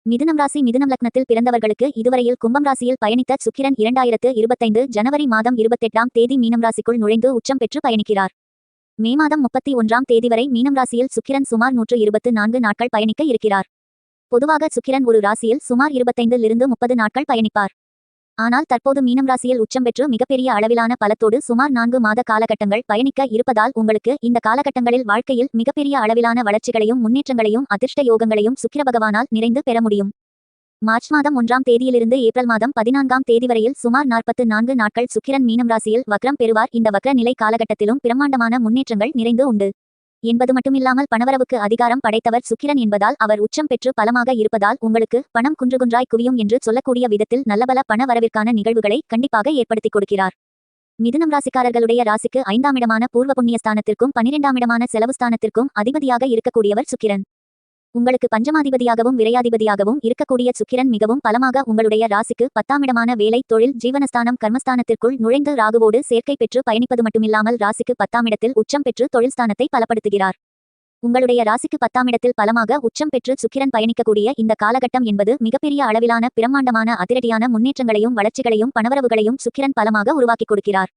மிதுனம் ராசி மிதுனம் லக்னத்தில் பிறந்தவர்களுக்கு இதுவரையில் கும்பம் ராசியில் பயணித்த சுக்கிரன் 2025 ஜனவரி மாதம் 28ஆம் தேதி மீனம் ராசிக்குள் நுழைந்து உச்சம் பெற்று பயணிக்கிறார். மே மாதம் 31ஆம் தேதி வரை மீனம் ராசியில் சுக்கிரன் சுமார் 124 நாட்கள் பயணிக்க இருக்கிறார். பொதுவாக சுக்கிரன் ஒரு ராசியில் சுமார் 25 30 நாட்கள் பயணிப்பார். ஆனால் தற்போது மீனம் ராசியில் உச்சம் பெற்று மிகப்பெரிய அளவிலான பலத்தோடு சுமார் 4 மாத காலகட்டங்கள் பயணிக்க இருப்பதால் உங்களுக்கு இந்த காலகட்டங்களில் வாழ்க்கையில் மிகப்பெரிய அளவிலான வளர்ச்சிகளையும் முன்னேற்றங்களையும் அதிர்ஷ்ட யோகங்களையும் சுக்கிர பகவானால் நிறைந்து பெற முடியும். மார்ச் மாதம் 1ஆம் தேதியிலிருந்து ஏப்ரல் மாதம் 14ஆம் தேதி வரையில் சுமார் 44 நாட்கள் சுக்கிரன் மீனம் ராசியில் வக்ரம் பெறுவார். இந்த வக்ர நிலை காலகட்டத்திலும் பிரம்மாண்டமான முன்னேற்றங்கள் நிறைந்து உண்டு என்பது மட்டுமில்லாமல் பணவரவுக்கு அதிகாரம் படைத்தவர் சுக்கிரன் என்பதால் அவர் உச்சம் பெற்று பலமாக இருப்பதால் உங்களுக்கு பணம் குன்றுகுன்றாய் குவியும் என்று சொல்லக்கூடிய விதத்தில் நல்லபல பண வரவிற்கான நிகழ்வுகளை கண்டிப்பாக ஏற்படுத்திக் கொடுக்கிறார். மிதுனம் ராசிக்காரர்களுடைய ராசிக்கு 5ஆம் இடமான பூர்வ புண்ணியஸ்தானத்திற்கும் 12ஆம் இடமான செலவு ஸ்தானத்திற்கும் அதிபதியாக இருக்கக்கூடியவர் சுக்கிரன். உங்களுக்கு பஞ்சமாதிபதியாகவும் விரையாதிபதியாகவும் இருக்கக்கூடிய சுக்கிரன் மிகவும் பலமாக உங்களுடைய ராசிக்கு 10ஆம் இடமான வேலை தொழில் ஜீவனஸ்தானம் கர்மஸ்தானத்திற்குள் நுழைந்து ராகுவோடு சேர்க்கை பெற்று பயணிப்பது மட்டுமில்லாமல் ராசிக்கு 10ஆம் இடத்தில் உச்சம் பெற்று தொழில் ஸ்தானத்தை பலப்படுத்துகிறார். உங்களுடைய ராசிக்கு 10ஆம் இடத்தில் பலமாக உச்சம் பெற்று சுக்கிரன் பயணிக்கக்கூடிய இந்த காலகட்டம் என்பது மிகப்பெரிய அளவிலான பிரம்மாண்டமான அதிரடியான முன்னேற்றங்களையும் வளர்ச்சிகளையும் பணவரவுகளையும் சுக்கிரன் பலமாக உருவாக்கிக் கொடுக்கிறார்.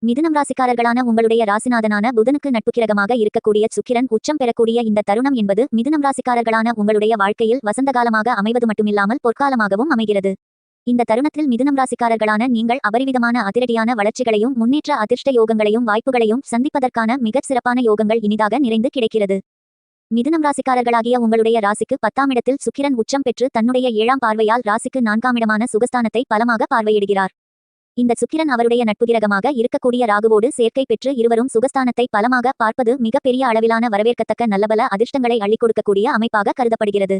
மிதுனம் ராசிக்காரர்களான உங்களுடைய ராசிநாதனான புதனுக்கு நட்புக்கிரகமாக இருக்கக்கூடிய சுக்கிரன் உச்சம் பெறக்கூடிய இந்த தருணம் என்பது மிதுனம் ராசிக்காரர்களான உங்களுடைய வாழ்க்கையில் வசந்தகாலமாக அமைவது மட்டுமில்லாமல் பொற்காலமாகவும் அமைகிறது. இந்த தருணத்தில் மிதுனம் ராசிக்காரர்களான நீங்கள் அபரிவிதமான அதிரடியான வளர்ச்சிகளையும் முன்னேற்ற அதிர்ஷ்ட யோகங்களையும் வாய்ப்புகளையும் சந்திப்பதற்கான மிகச் சிறப்பான யோகங்கள் இனிதாக நிறைந்து கிடைக்கிறது. மிதுனம் ராசிக்காரர்களாகிய உங்களுடைய ராசிக்கு 10ஆம் இடத்தில் சுக்கிரன் உச்சம் பெற்று தன்னுடைய 7ஆம் பார்வையால் ராசிக்கு 4ஆம் இடமான சுகஸ்தானத்தை பலமாக பார்வையிடுகிறார். இந்த சுக்கிரன் அவருடைய நட்புகிரகமாக இருக்கக்கூடிய ராகுவோடு சேர்க்கை பெற்று இருவரும் சுகஸ்தானத்தை பலமாக பார்ப்பது மிகப்பெரிய அளவிலான வரவேற்கத்தக்க நல்லபல அதிர்ஷ்டங்களை அள்ளிக் கொடுக்கக்கூடிய அமைப்பாக கருதப்படுகிறது.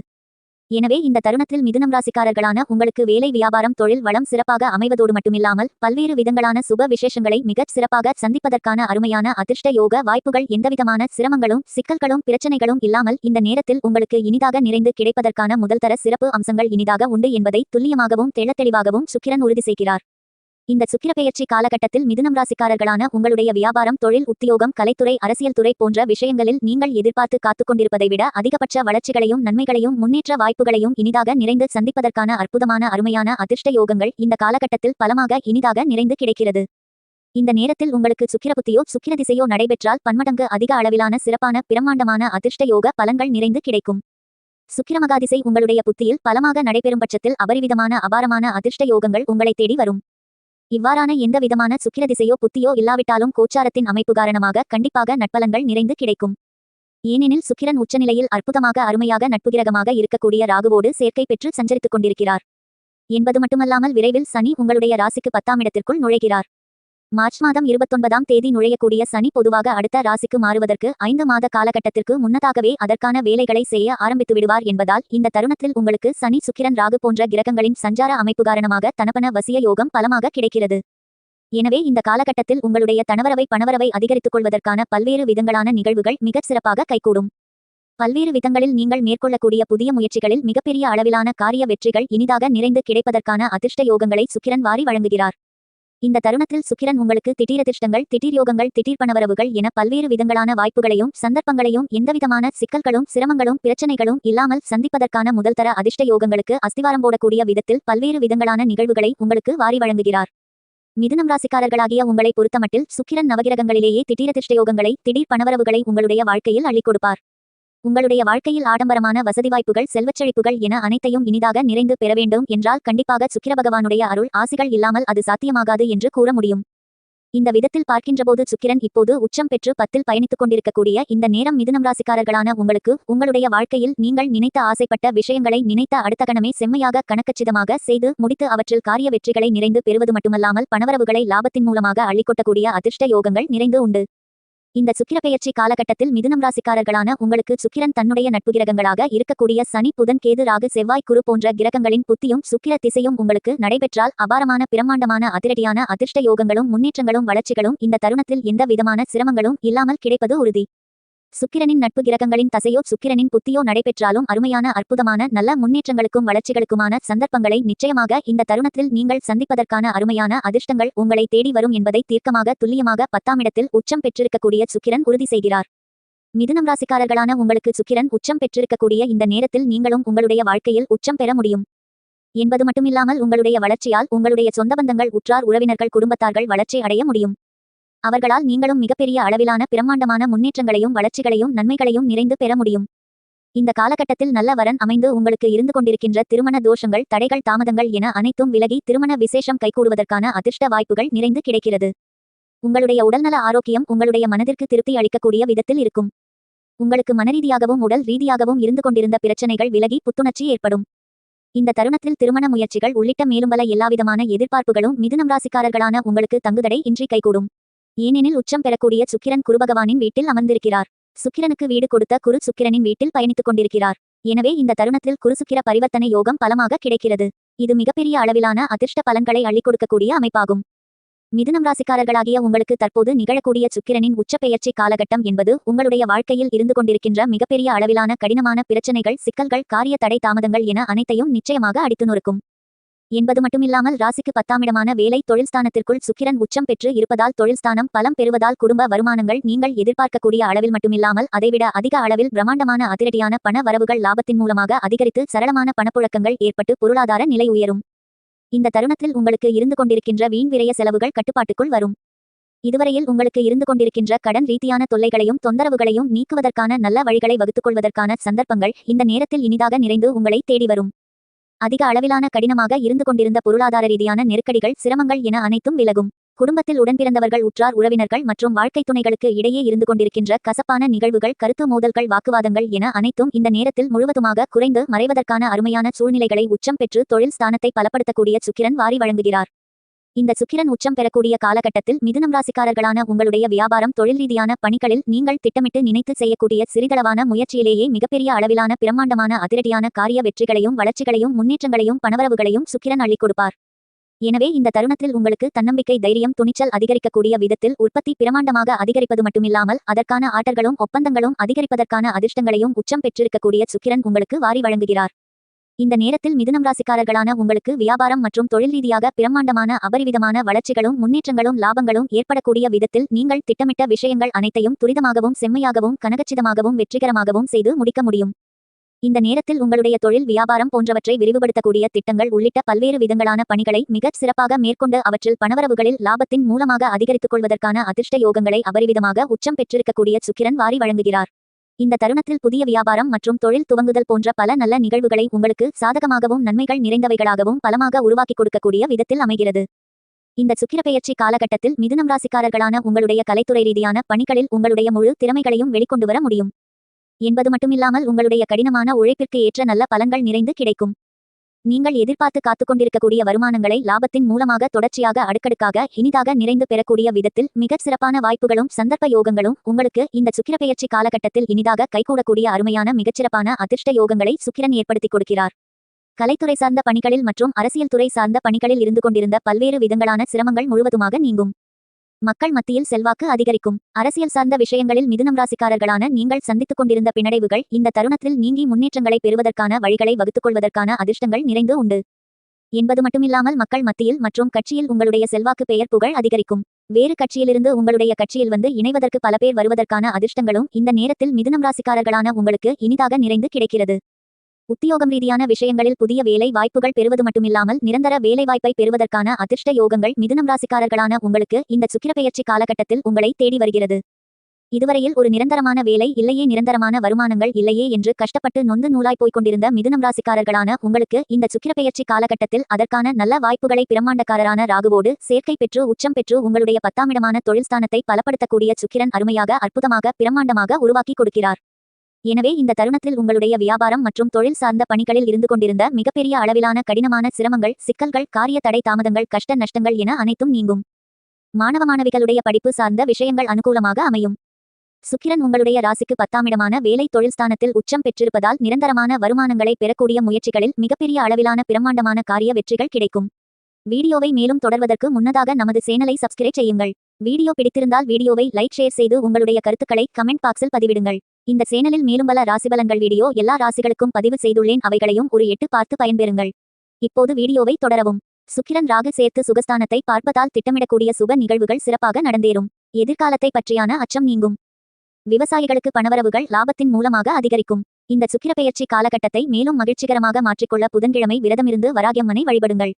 எனவே இந்த தருணத்தில் மிதுனம் ராசிக்காரர்களான உங்களுக்கு வேலை வியாபாரம் தொழில் வளம் சிறப்பாக அமைவதோடு மட்டுமில்லாமல் பல்வேறு விதங்களான சுப விசேஷங்களை மிகச் சிறப்பாக சந்திப்பதற்கான அருமையான அதிர்ஷ்ட யோக வாய்ப்புகள் எந்தவிதமான சிரமங்களும் சிக்கல்களும் பிரச்சனைகளும் இல்லாமல் இந்த நேரத்தில் உங்களுக்கு இனிதாக நிறைந்து கிடைப்பதற்கான முதல்தர சிறப்பு அம்சங்கள் இனிதாக உண்டு என்பதை துல்லியமாகவும் தெள்ளத்தெளிவாகவும் சுக்கிரன் உறுதி செய்கிறார். இந்த சுக்கிர பெயர்ச்சி காலகட்டத்தில் மிதுனம் ராசிக்காரர்களான உங்களுடைய வியாபாரம் தொழில் உத்தியோகம் கலைத்துறை அரசியல் துறை போன்ற விஷயங்களில் நீங்கள் எதிர்பார்த்து காத்துக்கொண்டிருப்பதை விட அதிகபட்ச வளர்ச்சிகளையும் நன்மைகளையும் முன்னேற்ற வாய்ப்புகளையும் இனிதாக நிறைந்து சந்திப்பதற்கான அற்புதமான அருமையான அதிர்ஷ்ட யோகங்கள் இந்த காலகட்டத்தில் பலமாக இனிதாக நிறைந்து கிடைக்கிறது. இந்த நேரத்தில் உங்களுக்கு சுக்கிர புத்தியோ சுக்கிர திசையோ நடைபெற்றால் பன்மடங்கு அதிக அளவிலான சிறப்பான பிரம்மாண்டமான அதிர்ஷ்ட யோக பலன்கள் நிறைந்து கிடைக்கும். சுக்கிரமகாதிசை உங்களுடைய புத்தியில் பலமாக நடைபெறும் பட்சத்தில் அபரிவிதமான அபாரமான அதிர்ஷ்ட யோகங்கள் உங்களை தேடி வரும். இவ்வாறான எந்த விதமான சுக்கிர திசையோ புத்தியோ இல்லாவிட்டாலும் கோச்சாரத்தின் அமைப்பு காரணமாக கண்டிப்பாக நட்பலன்கள் நிறைந்து கிடைக்கும். ஏனெனில் சுக்கிரன் உச்சநிலையில் அற்புதமாக அருமையாக நட்புகிரகமாக இருக்கக்கூடிய ராகுவோடு சேர்க்கை பெற்று சஞ்சரித்துக் கொண்டிருக்கிறார் என்பது மட்டுமல்லாமல் விரைவில் சனி உங்களுடைய ராசிக்கு 10ஆம் இடத்திற்குள் நுழைகிறார். மார்ச் மாதம் 29ஆம் தேதி நுழையக்கூடிய சனி பொதுவாக அடுத்த ராசிக்கு மாறுவதற்கு 5 மாத காலகட்டத்திற்கு முன்னதாகவே அதற்கான வேலைகளை செய்ய ஆரம்பித்து விடுவார் என்பதால் இந்த தருணத்தில் உங்களுக்கு சனி சுக்கிரன் ராகு போன்ற கிரகங்களின் சஞ்சார அமைப்பு காரணமாக தனபன வசிய யோகம் பலமாக கிடைக்கிறது. எனவே இந்த காலகட்டத்தில் உங்களுடைய தனவரவை பணவரவை அதிகரித்துக் கொள்வதற்கான பல்வேறு விதங்களான நிகழ்வுகள் மிகச் சிறப்பாக கைகூடும். பல்வேறு விதங்களில் நீங்கள் மேற்கொள்ளக்கூடிய புதிய முயற்சிகளில் மிகப்பெரிய அளவிலான காரிய வெற்றிகள் இனிதாக நிறைந்து கிடைப்பதற்கான அதிர்ஷ்ட யோகங்களை சுக்கிரன் வாரி வழங்குகிறார். இந்த தருணத்தில் சுக்கிரன் உங்களுக்கு திடீரதிர்ஷ்டங்கள் திடீர் யோகங்கள் திடீர் பணவரவுகள் என பல்வேறு விதங்களான வாய்ப்புகளையும் சந்தர்ப்பங்களையும் எந்தவிதமான சிக்கல்களும் சிரமங்களும் பிரச்சனைகளும் இல்லாமல் சந்திப்பதற்கான முதல்தர அதிர்ஷ்ட யோகங்களுக்கு அஸ்திவாரம் போடக்கூடிய விதத்தில் பல்வேறு விதங்களான நிகழ்வுகளை உங்களுக்கு வாரி வழங்குகிறார். மிதுனம் ராசிக்காரர்களாகிய உங்களை பொறுத்தமட்டில் சுக்கிரன் நவகிரகங்களிலேயே திடீரதிர்ஷ்ட யோகங்களை திடீர் பணவரவுகளை உங்களுடைய வாழ்க்கையில் அள்ளிக் கொடுப்பார். உங்களுடைய வாழ்க்கையில் ஆடம்பரமான வசதி வாய்ப்புகள் செல்வச்செழிப்புகள் என அனைத்தையும் இனிதாக நிறைந்து பெற வேண்டும் என்றால் கண்டிப்பாக சுக்கிர பகவானுடைய அருள் ஆசிகள் இல்லாமல் அது சாத்தியமாகாது என்று கூற முடியும். இந்த விதத்தில் பார்க்கின்றபோது சுக்கிரன் இப்போது உச்சம் பெற்று 10இல் பயணித்துக் கொண்டிருக்கக்கூடிய இந்த நேரம் மிதுனம் ராசிக்காரர்களான உங்களுக்கு உங்களுடைய வாழ்க்கையில் நீங்கள் நினைத்த ஆசைப்பட்ட விஷயங்களை நினைத்த அடுத்த கணமே செம்மையாக கணக்கச்சிதமாக செய்து முடித்து அவற்றில் காரிய வெற்றிகளை நிறைந்து பெறுவது மட்டுமல்லாமல் பணவரவுகளை லாபத்தின் மூலமாக அள்ளிக்கொட்டக்கூடிய அதிர்ஷ்ட யோகங்கள் நிறைந்து உண்டு. இந்த சுக்கிர பெயர்ச்சி காலகட்டத்தில் மிதுனம் ராசிக்காரர்களான உங்களுக்கு சுக்கிரன் தன்னுடைய நட்புகிரகங்களாக இருக்கக்கூடிய சனி புதன் கேது ராகு செவ்வாய் குரு போன்ற கிரகங்களின் புத்தியும் சுக்கிர திசையும் உங்களுக்கு நடைபெற்றால் அபாரமான பிரம்மாண்டமான அதிரடியான அதிர்ஷ்ட யோகங்களும் முன்னேற்றங்களும் வளர்ச்சிகளும் இந்த தருணத்தில் எந்த விதமான சிரமங்களும் இல்லாமல் கிடைப்பது உறுதி. சுக்கிரனின் நட்பு கிரகங்களின் தசையோ சுக்கிரனின் புத்தியோ நடைபெற்றாலும் அருமையான அற்புதமான நல்ல முன்னேற்றங்களுக்கும் வளர்ச்சிகளுக்குமான சந்தர்ப்பங்களை நிச்சயமாக இந்த தருணத்தில் நீங்கள் சந்திப்பதற்கான அருமையான அதிர்ஷ்டங்கள் உங்களை தேடி வரும் என்பதை தீர்க்கமாக துல்லியமாக 10ஆம் இடத்தில் உச்சம் பெற்றிருக்கக்கூடிய சுக்கிரன் உறுதி செய்கிறார். மிதுனம் ராசிக்காரர்களான உங்களுக்கு சுக்கிரன் உச்சம் பெற்றிருக்கக்கூடிய இந்த நேரத்தில் நீங்களும் உங்களுடைய வாழ்க்கையில் உச்சம் பெற முடியும் என்பது மட்டுமில்லாமல் உங்களுடைய வளர்ச்சியால் உங்களுடைய சொந்த பந்தங்கள், உற்றார் உறவினர்கள், குடும்பத்தார்கள் வளர்ச்சி அடைய முடியும். அவர்களால் நீங்களும் மிகப்பெரிய அளவிலான பிரம்மாண்டமான முன்னேற்றங்களையும் வளர்ச்சிகளையும் நன்மைகளையும் நிறைந்து பெற முடியும். இந்த காலகட்டத்தில் நல்ல வரன் அமைந்து உங்களுக்கு இருந்து கொண்டிருக்கின்ற திருமண தோஷங்கள், தடைகள், தாமதங்கள் என அனைத்தும் விலகி திருமண விசேஷம் கைகூடுவதற்கான அதிர்ஷ்ட வாய்ப்புகள் நிறைந்து கிடைக்கிறது. உங்களுடைய உடல்நல ஆரோக்கியம் உங்களுடைய மனதிற்கு திருப்தி அளிக்கக்கூடிய விதத்தில் இருக்கும். உங்களுக்கு மனரீதியாகவும் உடல் ரீதியாகவும் இருந்து கொண்டிருந்த பிரச்சனைகள் விலகி புத்துணர்ச்சி ஏற்படும். இந்த தருணத்தில் திருமண முயற்சிகள் உள்ளிட்ட மேலும் பல எல்லாவிதமான எதிர்பார்ப்புகளும் மிதுனம் ராசிக்காரர்களான உங்களுக்கு தங்குதடை இன்றி கைகூடும். ஏனெனில் உச்சம் பெறக்கூடிய சுக்கிரன் குருபகவானின் வீட்டில் அமர்ந்திருக்கிறார். சுக்கிரனுக்கு வீடு கொடுத்த குரு சுக்கிரனின் வீட்டில் பயணித்துக் கொண்டிருக்கிறார். எனவே இந்த தருணத்தில் குரு சுக்கிர பரிவர்த்தனை யோகம் பலமாக கிடைக்கிறது. இது மிகப்பெரிய அளவிலான அதிர்ஷ்ட பலன்களை அள்ளிக் கொடுக்கக்கூடிய அமைப்பாகும். மிதுனம் ராசிக்காரர்களாகிய உங்களுக்கு தற்போது நிகழக்கூடிய சுக்கிரனின் உச்சப்பெயர்ச்சி காலகட்டம் என்பது உங்களுடைய வாழ்க்கையில் இருந்து கொண்டிருக்கின்ற மிகப்பெரிய அளவிலான கடினமான பிரச்சனைகள், சிக்கல்கள், காரிய தடை தாமதங்கள் என அனைத்தையும் நிச்சயமாக அடித்து நொறுக்கும் என்பது மட்டுமில்லாமல் ராசிக்கு 10ஆம் இடமான வேலை தொழில் ஸ்தானத்திற்குள் சுக்கிரன் உச்சம் பெற்று இருப்பதால் தொழில் ஸ்தானம் பலம் பெறுவதால் குடும்ப வருமானங்கள் நீங்கள் எதிர்பார்க்கக்கூடிய அளவில் மட்டுமில்லாமல் அதைவிட அதிக அளவில் பிரம்மாண்டமான அதிரடியான பண வரவுகள் லாபத்தின் மூலமாக அதிகரித்து சரளமான பணப்புழக்கங்கள் ஏற்பட்டு பொருளாதார நிலை உயரும். இந்த தருணத்தில் உங்களுக்கு இருந்து கொண்டிருக்கின்ற வீண் விரய செலவுகள் கட்டுப்பாட்டுக்குள் வரும். இதுவரையில் உங்களுக்கு இருந்து கொண்டிருக்கின்ற கடன் ரீதியான தொல்லைகளையும் தொந்தரவுகளையும் நீக்குவதற்கான நல்ல வழிகளை வகுத்துக் கொள்வதற்கான சந்தர்ப்பங்கள் இந்த நேரத்தில் இனிதாக நிறைந்து உங்களை தேடி வரும். அதிக அளவிலான கடினமாக இருந்து கொண்டிருந்த பொருளாதார ரீதியான நெருக்கடிகள், சிரமங்கள் என அனைத்தும் விலகும். குடும்பத்தில் உடன்பிறந்தவர்கள், உற்றார் உறவினர்கள் மற்றும் வாழ்க்கை துணைகளுக்கு இடையே இருந்து கொண்டிருக்கின்ற கசப்பான நிகழ்வுகள், கருத்து மோதல்கள், வாக்குவாதங்கள் என அனைத்தும் இந்த நேரத்தில் முழுவதுமாக குறைந்து மறைவதற்கான அருமையான சூழ்நிலைகளை உச்சம் பெற்று தொழில் ஸ்தானத்தை பலப்படுத்தக்கூடிய சுக்கிரன் வாரி வழங்குகிறார். இந்த சுக்கிரன் உச்சம் பெறக்கூடிய காலகட்டத்தில் மிதுனம் ராசிக்காரர்களான உங்களுடைய வியாபாரம், தொழில் ரீதியான பணிகளில் நீங்கள் திட்டமிட்டு நினைத்து செய்யக்கூடிய சிறிதளவான முயற்சியிலேயே மிகப்பெரிய அளவிலான பிரம்மாண்டமான அதிரடியான காரிய வெற்றிகளையும் வளர்ச்சிகளையும் முன்னேற்றங்களையும் பணவரவுகளையும் சுக்கிரன் அள்ளிக் கொடுப்பார். எனவே இந்த தருணத்தில் உங்களுக்கு தன்னம்பிக்கை, தைரியம், துணிச்சல் அதிகரிக்கக்கூடிய விதத்தில் உற்பத்தி பிரமாண்டமாக அதிகரிப்பது மட்டுமில்லாமல் அதற்கான ஆர்டர்களும் ஒப்பந்தங்களும் அதிகரிப்பதற்கான அதிர்ஷ்டங்களையும் உச்சம் பெற்றிருக்கக்கூடிய சுக்கிரன் உங்களுக்கு வாரி வழங்குகிறார். இந்த நேரத்தில் மிதுனம் ராசிக்காரர்களான உங்களுக்கு வியாபாரம் மற்றும் தொழில் ரீதியாக பிரம்மாண்டமான அபரிவிதமான வளர்ச்சிகளும் முன்னேற்றங்களும் லாபங்களும் ஏற்படக்கூடிய விதத்தில் நீங்கள் திட்டமிட்ட விஷயங்கள் அனைத்தையும் துரிதமாகவும் செம்மையாகவும் கனகச்சிதமாகவும் வெற்றிகரமாகவும் செய்து முடிக்க முடியும். இந்த நேரத்தில் உங்களுடைய தொழில், வியாபாரம் போன்றவற்றை விரிவுபடுத்தக்கூடிய திட்டங்கள் உள்ளிட்ட பல்வேறு விதங்களான பணிகளை மிகச் சிறப்பாக மேற்கொண்டு அவற்றில் பணவரவுகளில் லாபத்தின் மூலமாக அதிகரித்துக் கொள்வதற்கான அதிர்ஷ்ட யோகங்களை அபரிவிதமாக உச்சம் பெற்றிருக்கக்கூடிய சுக்கிரன் வாரி வழங்குகிறார். இந்த தருணத்தில் புதிய வியாபாரம் மற்றும் தொழில் துவங்குதல் போன்ற பல நல்ல நிகழ்வுகளை உங்களுக்கு சாதகமாகவும் நன்மைகள் நிறைந்தவைகளாகவும் பலமாக உருவாக்கி கொடுக்கக்கூடிய விதத்தில் அமைகிறது. இந்த சுக்கிரப்பெயர்ச்சி காலகட்டத்தில் மிதுனம் ராசிக்காரர்களான உங்களுடைய கலைத்துறை ரீதியான பணிகளில் உங்களுடைய முழு திறமைகளையும் வெளிக்கொண்டு வர முடியும் என்பது மட்டுமில்லாமல் உங்களுடைய கடினமான உழைப்பிற்கு ஏற்ற நல்ல பலன்கள் நிறைந்து கிடைக்கும். நீங்கள் எதிர்பார்த்து காத்துக்கொண்டிருக்கக்கூடிய வருமானங்களை லாபத்தின் மூலமாக தொடர்ச்சியாக அடுக்கடுக்காக இனிதாக நிறைந்து பெறக்கூடிய விதத்தில் மிகச் சிறப்பான வாய்ப்புகளும் சந்தர்ப்ப யோகங்களும் உங்களுக்கு இந்த சுக்கிரப்பெயர்ச்சி காலகட்டத்தில் இனிதாக கைகூடக்கூடிய அருமையான மிகச்சிறப்பான அதிர்ஷ்ட யோகங்களை சுக்கிரன் ஏற்படுத்திக் கொடுக்கிறார். கலைத்துறை சார்ந்த பணிகளில் மற்றும் அரசியல் துறை சார்ந்த பணிகளில் இருந்து கொண்டிருந்த பல்வேறு விதங்களான சிரமங்கள் முழுவதுமாக நீங்கும். மக்கள் மத்தியில் செல்வாக்கு அதிகரிக்கும். அரசியல் சார்ந்த விஷயங்களில் மிதுனம் ராசிக்காரர்களான நீங்கள் சந்தித்துக் கொண்டிருந்த பின்னடைவுகள் இந்த தருணத்தில் நீங்கி முன்னேற்றங்களை பெறுவதற்கான வழிகளை வகுத்துக் கொள்வதற்கான அதிர்ஷ்டங்கள் நிறைந்து உண்டு என்பது மட்டுமில்லாமல் மக்கள் மத்தியில் மற்றும் கட்சியில் உங்களுடைய செல்வாக்கு, பெயர், புகழ் அதிகரிக்கும். வேறு கட்சியிலிருந்து உங்களுடைய கட்சியில் வந்து இணைவதற்கு பல பேர் வருவதற்கான அதிர்ஷ்டங்களும் இந்த நேரத்தில் மிதுனம் ராசிக்காரர்களான உங்களுக்கு இனிதாக நிறைந்து கிடைக்கிறது. உத்தியோகம் ரீதியான விஷயங்களில் புதிய வேலை வாய்ப்புகள் பெறுவது மட்டுமில்லாமல் நிரந்தர வேலைவாய்ப்பை பெறுவதற்கான அதிர்ஷ்ட யோகங்கள் மிதுனம் ராசிக்காரர்களான உங்களுக்கு இந்த சுக்கிரப்பெயர்ச்சி காலகட்டத்தில் உங்களை தேடி வருகிறது. இதுவரையில் ஒரு நிரந்தரமான வேலை இல்லையே, நிரந்தரமான வருமானங்கள் இல்லையே என்று கஷ்டப்பட்டு நொந்து நூலாய் போய்க் கொண்டிருந்த மிதுனம் ராசிக்காரர்களான உங்களுக்கு இந்த சுக்கிரப்பெயர்ச்சி காலகட்டத்தில் அதற்கான நல்ல வாய்ப்புகளை பிரம்மாண்டக்காரரான ராகுவோடு சேர்க்கை பெற்று உச்சம் பெற்று உங்களுடைய 10ஆம் இடமான தொழில் ஸ்தானத்தை பலப்படுத்தக்கூடிய சுக்கிரன் அருமையாக, அற்புதமாக, பிரம்மாண்டமாக உருவாக்கி கொடுக்கிறார். எனவே இந்த தருணத்தில் உங்களுடைய வியாபாரம் மற்றும் தொழில் சார்ந்த பணிகளில் இருந்து கொண்டிருந்த மிகப்பெரிய அளவிலான கடினமான சிரமங்கள், சிக்கல்கள், காரிய தடை தாமதங்கள், கஷ்ட நஷ்டங்கள் என அனைத்தும் நீங்கும். மாணவ மாணவிகளுடைய படிப்பு சார்ந்த விஷயங்கள் அனுகூலமாக அமையும். சுக்கிரன் உங்களுடைய ராசிக்கு 10ஆம் இடமான வேலை தொழில் ஸ்தானத்தில் உச்சம் பெற்றிருப்பதால் நிரந்தரமான வருமானங்களை பெறக்கூடிய முயற்சிகளில் மிகப்பெரிய அளவிலான பிரம்மாண்டமான காரிய வெற்றிகள் கிடைக்கும். வீடியோவை மேலும் தொடர்வதற்கு முன்னதாக நமது சேனலை சப்ஸ்கிரைப் செய்யுங்கள். வீடியோ பிடித்திருந்தால் வீடியோவை லைக், ஷேர் செய்து உங்களுடைய கருத்துக்களை கமெண்ட் பாக்ஸில் பதிவிடுங்கள். இந்த சேனலில் மேலும் பல ராசிபலன்கள் வீடியோ எல்லா ராசிகளுக்கும் பதிவு செய்துள்ளேன், அவைகளையும் ஒரு 8 பார்த்து பயன்பெறுங்கள். இப்போது வீடியோவை தொடரவும். சுக்கிரன் ராகு சேர்த்து சுகஸ்தானத்தை பார்ப்பதால் திட்டமிடக்கூடிய சுப நிகழ்வுகள் சிறப்பாக நடந்தேறும். எதிர்காலத்தை பற்றியான அச்சம் நீங்கும். விவசாயிகளுக்கு பணவரவுகள் லாபத்தின் மூலமாக அதிகரிக்கும். இந்த சுக்கிரப்பெயர்ச்சி காலகட்டத்தை மேலும் மகிழ்ச்சிகரமாக மாற்றிக்கொள்ள புதன்கிழமை விரதமிருந்து வராகியம்மனை வழிபடுங்கள்.